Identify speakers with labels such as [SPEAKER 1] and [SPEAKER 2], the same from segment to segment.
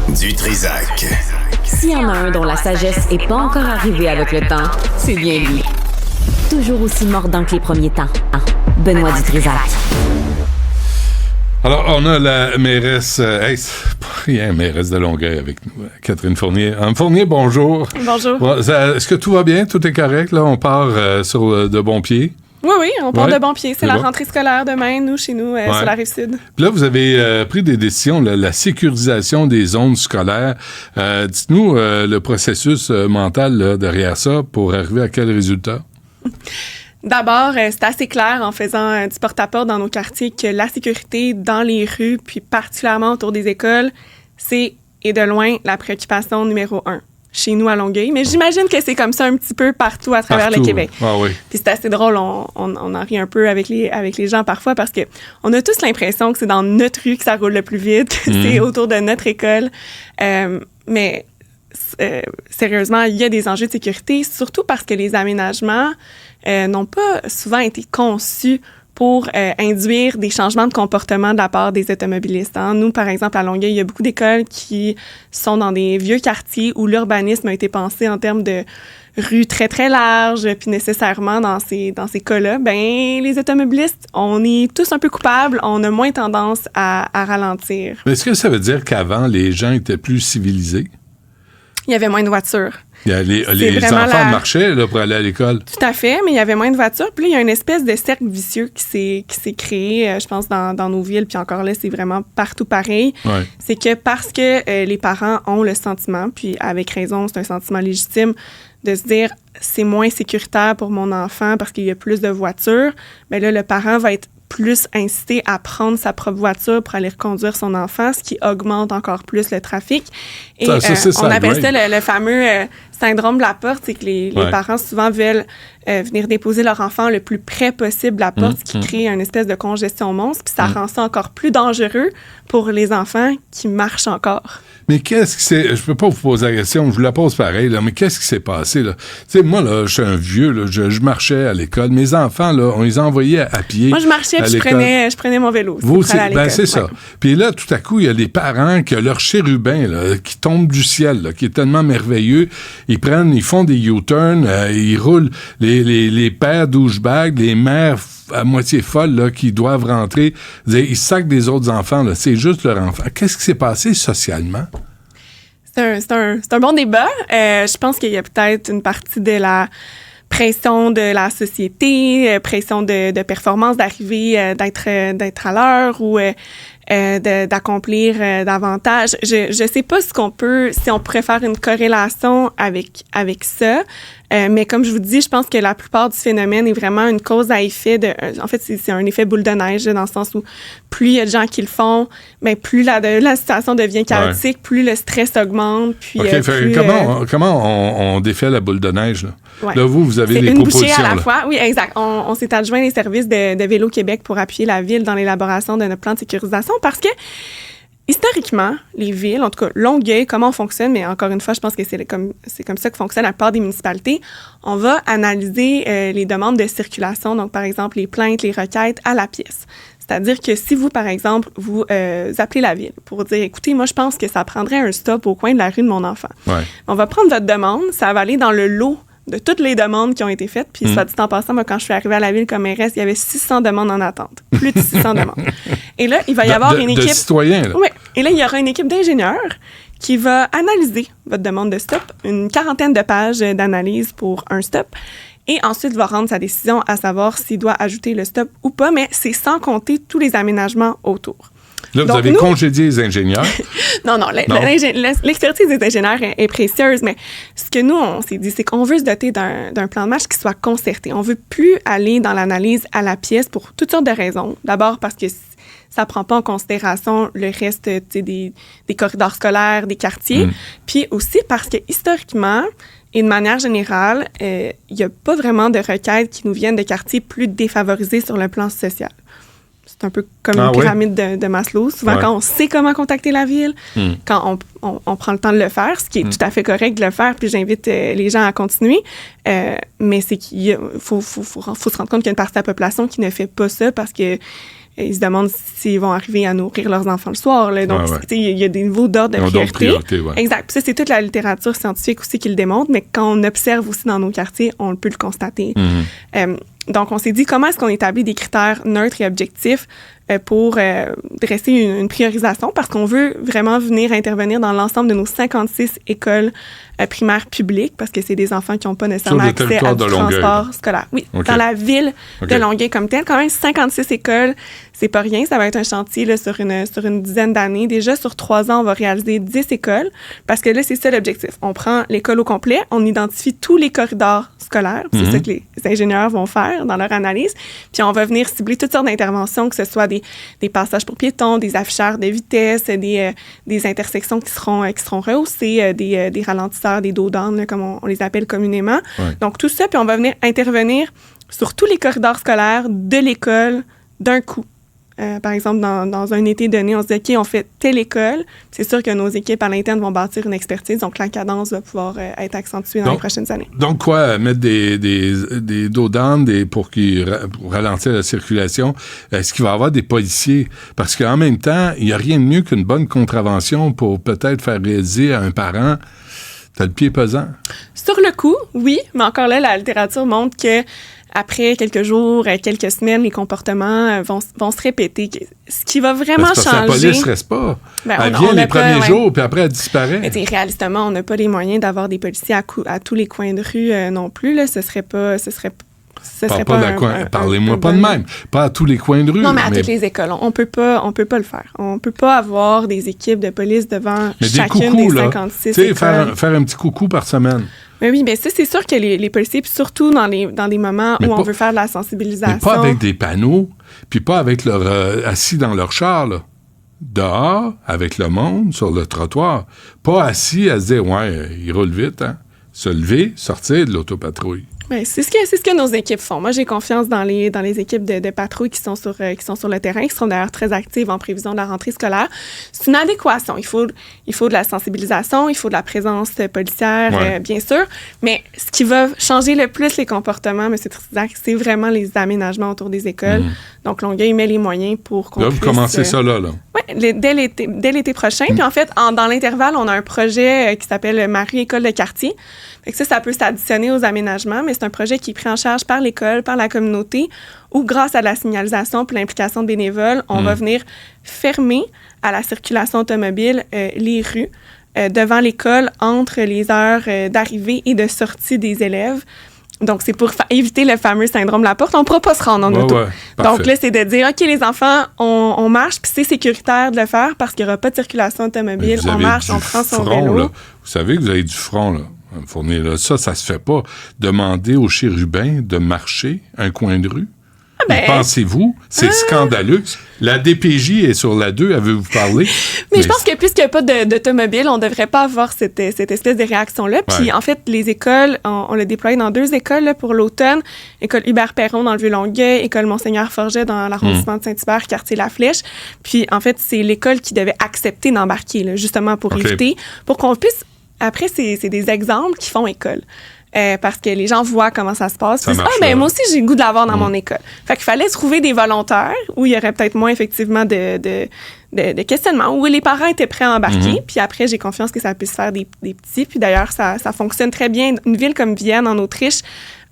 [SPEAKER 1] Du Trizac.
[SPEAKER 2] S'il y en a un dont la sagesse n'est pas encore arrivée avec le temps, c'est bien lui. Toujours aussi mordant que les premiers temps. Benoît Dutrizac.
[SPEAKER 3] Alors, on a la mairesse, c'est pas rien, mairesse de Longueuil avec nous, Catherine Fournier. Fournier, bonjour.
[SPEAKER 4] Bonjour.
[SPEAKER 3] Bon, est-ce que tout va bien? Tout est correct? Là, on part sur de bons pieds?
[SPEAKER 4] Oui, on part de bons pieds. C'est la rentrée scolaire demain, chez nous, sur la Rive-Sud.
[SPEAKER 3] Puis là, vous avez pris des décisions, la sécurisation des zones scolaires. Dites-nous le processus mental là, derrière ça pour arriver à quel résultat?
[SPEAKER 4] D'abord, c'est assez clair en faisant du porte-à-porte dans nos quartiers que la sécurité dans les rues, puis particulièrement autour des écoles, c'est, et de loin, la préoccupation numéro 1 chez nous à Longueuil. Mais j'imagine que c'est comme ça un petit peu partout à travers le Québec.
[SPEAKER 3] Ah oui.
[SPEAKER 4] Puis c'est assez drôle, on en rit un peu avec les gens parfois parce que on a tous l'impression que c'est dans notre rue que ça roule le plus vite, que c'est autour de notre école. Mais sérieusement, il y a des enjeux de sécurité, surtout parce que les aménagements n'ont pas souvent été conçus pour induire des changements de comportement de la part des automobilistes. Nous, par exemple, à Longueuil, il y a beaucoup d'écoles qui sont dans des vieux quartiers où l'urbanisme a été pensé en termes de rues très, très larges, puis nécessairement, dans ces cas-là, les automobilistes, on est tous un peu coupables, on a moins tendance à ralentir.
[SPEAKER 3] Mais est-ce que ça veut dire qu'avant, les gens étaient plus civilisés?
[SPEAKER 4] Il y avait moins de voitures.
[SPEAKER 3] Les enfants marchaient là, pour aller à l'école.
[SPEAKER 4] Tout à fait, mais il y avait moins de voitures. Puis là, il y a une espèce de cercle vicieux qui s'est créé, je pense, dans nos villes. Puis encore là, c'est vraiment partout pareil.
[SPEAKER 3] Ouais.
[SPEAKER 4] C'est que parce que les parents ont le sentiment, puis avec raison, c'est un sentiment légitime, de se dire c'est moins sécuritaire pour mon enfant parce qu'il y a plus de voitures, bien là, le parent va être plus incité à prendre sa propre voiture pour aller reconduire son enfant, ce qui augmente encore plus le trafic. Et on appelle ça le fameux syndrome de la porte, c'est que les parents souvent veulent venir déposer leur enfant le plus près possible de la porte, ce qui crée une espèce de congestion monstre, puis ça rend ça encore plus dangereux pour les enfants qui marchent encore.
[SPEAKER 3] Mais qu'est-ce qui s'est... Je peux pas vous poser la question, je vous la pose pareil, là, mais qu'est-ce qui s'est passé, là? Tu sais, moi, là, je suis un vieux, là, je marchais à l'école. Mes enfants, là, on les envoyait à pied.
[SPEAKER 4] Moi, je marchais, puis je prenais mon vélo.
[SPEAKER 3] Vous aussi, c'est ça. Puis là, tout à coup, il y a des parents qui ont leur chérubin, là, qui tombe du ciel, là, qui est tellement merveilleux. Ils font des U-turns, ils roulent les pères douchebags, les mères à moitié folles, là, qui doivent rentrer. Ils sacent des autres enfants, là. C'est juste leur enfant. Qu'est-ce qui s'est passé socialement?
[SPEAKER 4] C'est un bon débat. Je pense qu'il y a peut-être une partie de la pression de la société, pression de performance, d'arriver, d'être à l'heure ou d'accomplir davantage. Je sais pas si on pourrait faire une corrélation avec ça. Mais comme je vous dis, je pense que la plupart du phénomène est vraiment une cause à effet en fait, c'est un effet boule de neige, dans le sens où plus il y a de gens qui le font, plus la situation devient chaotique, plus le stress augmente. Puis, comment
[SPEAKER 3] on défait la boule de neige, là?
[SPEAKER 4] Ouais.
[SPEAKER 3] Là, vous avez des
[SPEAKER 4] une
[SPEAKER 3] propositions.
[SPEAKER 4] bouchée à la fois. Oui, exact. On s'est adjoint les services de Vélo Québec pour appuyer la ville dans l'élaboration de notre plan de sécurisation parce que historiquement, les villes, en tout cas Longueuil, comment on fonctionne, mais encore une fois, je pense que c'est comme ça que fonctionne la plupart des municipalités. On va analyser les demandes de circulation, donc par exemple les plaintes, les requêtes à la pièce. C'est-à-dire que si vous, par exemple, vous appelez la ville pour dire, écoutez, moi, je pense que ça prendrait un stop au coin de la rue de mon enfant.
[SPEAKER 3] Ouais.
[SPEAKER 4] On va prendre votre demande, ça va aller dans le lot de toutes les demandes qui ont été faites. Puis, soit dit en passant, moi, quand je suis arrivée à la ville comme mairesse, il y avait 600 demandes en attente. Plus de 600 demandes. Et là, il va y avoir une équipe...
[SPEAKER 3] De citoyens, là.
[SPEAKER 4] Oui. Et là, il y aura une équipe d'ingénieurs qui va analyser votre demande de stop, une 40aine de pages d'analyse pour un stop, et ensuite va rendre sa décision à savoir s'il doit ajouter le stop ou pas, mais c'est sans compter tous les aménagements autour.
[SPEAKER 3] Là, vous avez congédié les ingénieurs.
[SPEAKER 4] Non. L'expertise des ingénieurs est précieuse, mais ce que nous, on s'est dit, c'est qu'on veut se doter d'un plan de match qui soit concerté. On veut plus aller dans l'analyse à la pièce pour toutes sortes de raisons. D'abord parce que ça prend pas en considération le reste des corridors scolaires, des quartiers. Puis aussi parce que historiquement, et de manière générale, il n'y a pas vraiment de requêtes qui nous viennent de quartiers plus défavorisés sur le plan social. C'est un peu comme une pyramide de Maslow. Souvent, quand on sait comment contacter la ville, quand on prend le temps de le faire, ce qui est tout à fait correct de le faire, puis j'invite les gens à continuer, mais c'est qu'il faut se rendre compte qu'il y a une partie de la population qui ne fait pas ça parce que ils se demandent s'ils vont arriver à nourrir leurs enfants le soir. Là. Donc, il y a des niveaux d'ordre de priorité. Exact. Puis ça, c'est toute la littérature scientifique aussi qui le démontre, mais quand on observe aussi dans nos quartiers, on peut le constater. Donc, on s'est dit comment est-ce qu'on établit des critères neutres et objectifs pour dresser une priorisation, parce qu'on veut vraiment venir intervenir dans l'ensemble de nos 56 écoles primaires publiques, parce que c'est des enfants qui n'ont pas nécessairement accès à du transport scolaire. Oui, dans la ville de Longueuil comme telle, quand même 56 écoles, c'est pas rien. Ça va être un chantier là, sur une dizaine d'années. Déjà, sur 3 ans, on va réaliser 10 écoles, parce que là, c'est ça l'objectif. On prend l'école au complet, on identifie tous les corridors scolaires. C'est ça que les ingénieurs vont faire dans leur analyse. Puis on va venir cibler toutes sortes d'interventions, que ce soit des passages pour piétons, des afficheurs de vitesse, des intersections qui seront rehaussées, des ralentisseurs, des dos d'âne, comme on les appelle communément. Donc tout ça, puis on va venir intervenir sur tous les corridors scolaires de l'école d'un coup. Par exemple, dans un été donné, on se dit, OK, on fait telle école. C'est sûr que nos équipes à l'interne vont bâtir une expertise, donc la cadence va pouvoir être accentuée dans les prochaines années.
[SPEAKER 3] Donc quoi, mettre des dos d'âne pour ralentir la circulation, est-ce qu'il va y avoir des policiers? Parce qu'en même temps, il n'y a rien de mieux qu'une bonne contravention pour peut-être faire réaliser à un parent, t'as le pied pesant. Sur
[SPEAKER 4] le coup, oui, mais encore là, la littérature montre que après quelques jours, quelques semaines, les comportements vont se répéter. Ce qui va vraiment changer...
[SPEAKER 3] La police ne reste pas. Elle vient les premiers jours, puis après, elle disparaît.
[SPEAKER 4] Mais réalistement, on n'a pas les moyens d'avoir des policiers à tous les coins de rue non plus. Là. Ce serait pas
[SPEAKER 3] Parlez-moi pas de même. Pas à tous les coins de rue.
[SPEAKER 4] Non, mais à toutes les écoles. On peut pas le faire. On peut pas avoir des équipes de police devant chacune des 56 écoles.
[SPEAKER 3] Faire un petit coucou par semaine.
[SPEAKER 4] Mais oui, bien ça, c'est sûr que les policiers, puis surtout dans des moments où on veut faire de la sensibilisation.
[SPEAKER 3] Mais pas avec des panneaux, puis pas avec assis dans leur char, là. Dehors, avec le monde, sur le trottoir. Pas assis à se dire, il roule vite, hein. Se lever, sortir de l'autopatrouille.
[SPEAKER 4] Bien, c'est ce que nos équipes font. Moi, j'ai confiance dans les équipes de patrouille qui sont sur le terrain, qui sont d'ailleurs très actives en prévision de la rentrée scolaire. C'est une adéquation. Il faut de la sensibilisation, il faut de la présence policière, bien sûr. Mais ce qui va changer le plus les comportements, M. Tretizac, c'est vraiment les aménagements autour des écoles. Donc, Longueuil met les moyens pour qu'on puisse...
[SPEAKER 3] Là, vous commencez ça là.
[SPEAKER 4] Oui, dès l'été prochain. Puis en fait, dans l'intervalle, on a un projet qui s'appelle Marie École de quartier. Fait que ça peut s'additionner aux aménagements, mais c'est un projet qui est pris en charge par l'école, par la communauté, où grâce à la signalisation puis l'implication de bénévoles, on va venir fermer à la circulation automobile les rues devant l'école entre les heures d'arrivée et de sortie des élèves. Donc, c'est pour éviter le fameux syndrome de la porte. On ne pourra pas se rendre en auto. Donc là, c'est de dire, OK, les enfants, on marche, puis c'est sécuritaire de le faire parce qu'il n'y aura pas de circulation automobile. On marche, on prend son vélo.
[SPEAKER 3] Là. Vous savez que vous avez du front, là. Fournir, là. Ça se fait pas. Demander aux chérubins de marcher un coin de rue. Pensez-vous? C'est scandaleux. La DPJ est sur la 2, avez-vous parlé?
[SPEAKER 4] Mais je pense que puisqu'il n'y a pas d'automobile, on ne devrait pas avoir cette espèce de réaction-là. Puis en fait, les écoles, on l'a déployé dans 2 écoles là, pour l'automne. École Hubert-Perron dans le Vieux-Longueuil, École Monseigneur-Forget dans l'arrondissement de Saint-Hubert, quartier La Flèche. Puis en fait, c'est l'école qui devait accepter d'embarquer, là, justement pour éviter, pour qu'on puisse... Après, c'est des exemples qui font école. Parce que les gens voient comment ça se passe. Moi aussi, j'ai le goût de l'avoir dans mon école. Fait qu'il fallait trouver des volontaires où il y aurait peut-être moins, effectivement, de questionnements, où les parents étaient prêts à embarquer. Puis après, j'ai confiance que ça puisse faire des petits. Puis d'ailleurs, ça fonctionne très bien. Une ville comme Vienne, en Autriche,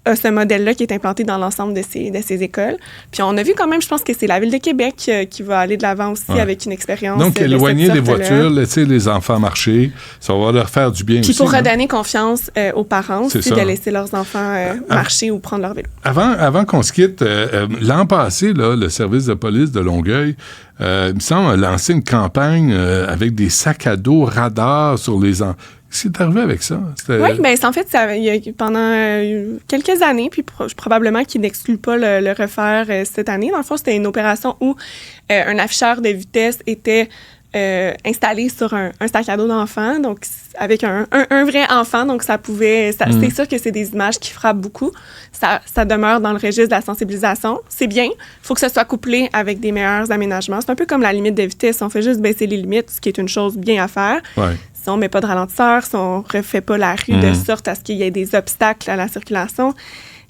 [SPEAKER 4] a ce modèle-là qui est implanté dans l'ensemble de ces écoles. Puis on a vu quand même, je pense que c'est la Ville de Québec qui va aller de l'avant aussi avec une expérience.
[SPEAKER 3] Donc, éloigner les voitures, laisser les enfants marcher, ça va leur faire du bien aussi.
[SPEAKER 4] Puis pour redonner confiance aux parents aussi, de laisser leurs enfants marcher ou prendre leur vélo.
[SPEAKER 3] Avant qu'on se quitte, l'an passé, là, le service de police de Longueuil, il me semble, a lancé une campagne avec des sacs à dos radars sur les enfants. Qu'est-ce qui est arrivé avec ça?
[SPEAKER 4] Oui, bien, en fait, pendant quelques années, puis probablement qu'il n'exclut pas le refaire cette année. Dans le fond, c'était une opération où un afficheur de vitesse était installé sur un sac à dos d'enfant, donc avec un vrai enfant, donc ça pouvait... C'est sûr que c'est des images qui frappent beaucoup. Ça demeure dans le registre de la sensibilisation. C'est bien. Il faut que ça soit couplé avec des meilleurs aménagements. C'est un peu comme la limite de vitesse. On fait juste baisser les limites, ce qui est une chose bien à faire.
[SPEAKER 3] Ouais.
[SPEAKER 4] Si on ne met pas de ralentisseur, si on ne refait pas la rue de sorte à ce qu'il y ait des obstacles à la circulation,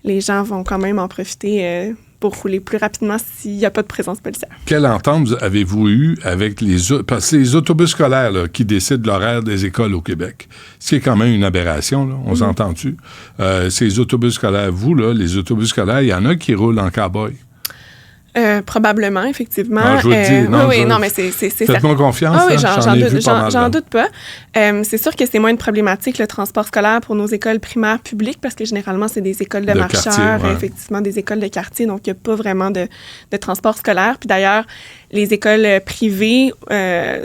[SPEAKER 4] les gens vont quand même en profiter pour rouler plus rapidement s'il n'y a pas de présence policière.
[SPEAKER 3] Quelle entente avez-vous eue avec parce que c'est les autobus scolaires là, qui décident l'horaire des écoles au Québec? Ce qui est quand même une aberration, là, on s'entend-tu? C'est les autobus scolaires. Vous, là, les autobus scolaires, il y en a qui roulent en cow-boy.
[SPEAKER 4] Probablement, effectivement.
[SPEAKER 3] Non, je vous le dis.
[SPEAKER 4] Non, mais c'est
[SPEAKER 3] faites-moi confiance.
[SPEAKER 4] Ah oui,
[SPEAKER 3] j'en
[SPEAKER 4] j'en doute pas. C'est sûr que c'est moins une problématique, le transport scolaire, pour nos écoles primaires publiques, parce que généralement, c'est des écoles de marcheurs,
[SPEAKER 3] quartier, ouais.
[SPEAKER 4] effectivement, des écoles de quartier, donc il n'y a pas vraiment de transport scolaire. Puis d'ailleurs, les écoles privées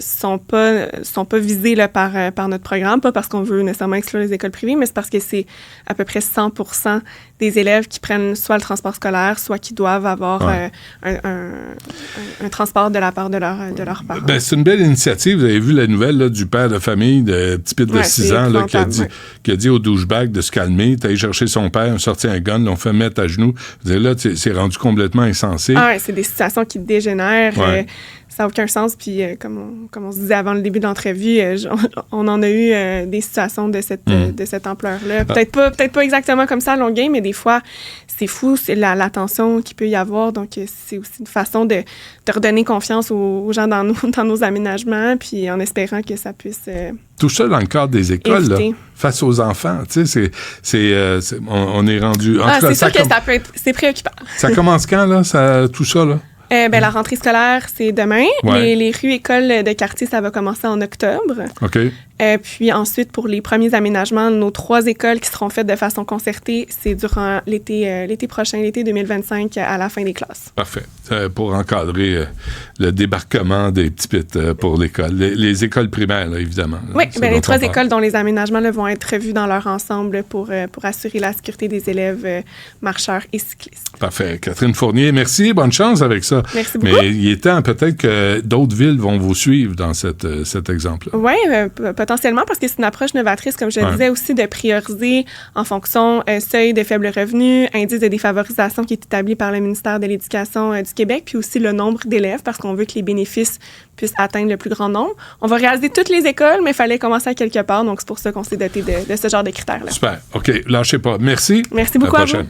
[SPEAKER 4] sont pas visées là, par notre programme, pas parce qu'on veut nécessairement exclure les écoles privées, mais c'est parce que c'est à peu près 100% des élèves qui prennent soit le transport scolaire, soit qui doivent avoir un transport de la part de leurs parents.
[SPEAKER 3] Ben, c'est une belle initiative. Vous avez vu la nouvelle là, du père de famille, de petit pit de 6 ans, là, qui a dit au douchebag de se calmer. T'as allé chercher son père, a sorti un gun, l'ont fait mettre à genoux. Vous savez, là, c'est rendu complètement insensé.
[SPEAKER 4] Ah ouais, c'est des situations qui dégénèrent.
[SPEAKER 3] Ouais.
[SPEAKER 4] Ça n'a aucun sens. Puis, comme on se disait avant le début de l'entrevue, on en a eu des situations de cette ampleur-là. Peut-être pas exactement comme ça à Longueuil, mais des fois, c'est fou, c'est la tension qu'il peut y avoir. Donc, c'est aussi une façon de redonner confiance aux gens dans nos aménagements, puis en espérant que ça puisse...
[SPEAKER 3] Tout ça dans le cadre des écoles, là, face aux enfants, tu sais, on est rendu...
[SPEAKER 4] C'est sûr que c'est préoccupant.
[SPEAKER 3] Ça commence quand, là, tout ça, là?
[SPEAKER 4] La rentrée scolaire, c'est demain.
[SPEAKER 3] Ouais.
[SPEAKER 4] Les rues écoles de quartier, ça va commencer en octobre.
[SPEAKER 3] OK.
[SPEAKER 4] Puis ensuite, pour les premiers aménagements, nos 3 écoles qui seront faites de façon concertée, c'est durant l'été prochain, l'été 2025, à la fin des classes.
[SPEAKER 3] Parfait. Pour encadrer le débarquement des petits pits pour l'école. Les écoles primaires, là, évidemment.
[SPEAKER 4] Oui, les 3 écoles dont les aménagements là, vont être revus dans leur ensemble pour assurer la sécurité des élèves marcheurs et cyclistes. Parfait.
[SPEAKER 3] Catherine Fournier, merci. Bonne chance avec ça.
[SPEAKER 4] Merci beaucoup.
[SPEAKER 3] Mais il est temps peut-être que d'autres villes vont vous suivre dans cet exemple-là.
[SPEAKER 4] Oui, potentiellement, parce que c'est une approche novatrice, comme je le disais aussi, de prioriser en fonction seuil de faible revenu, indice de défavorisation qui est établi par le ministère de l'Éducation du Québec, puis aussi le nombre d'élèves, parce qu'on veut que les bénéfices puissent atteindre le plus grand nombre. On va réaliser toutes les écoles, mais il fallait commencer à quelque part, donc c'est pour ça qu'on s'est doté de ce genre de critères-là.
[SPEAKER 3] Super. OK. Lâchez pas. Merci.
[SPEAKER 4] Merci beaucoup à vous.
[SPEAKER 3] Merci.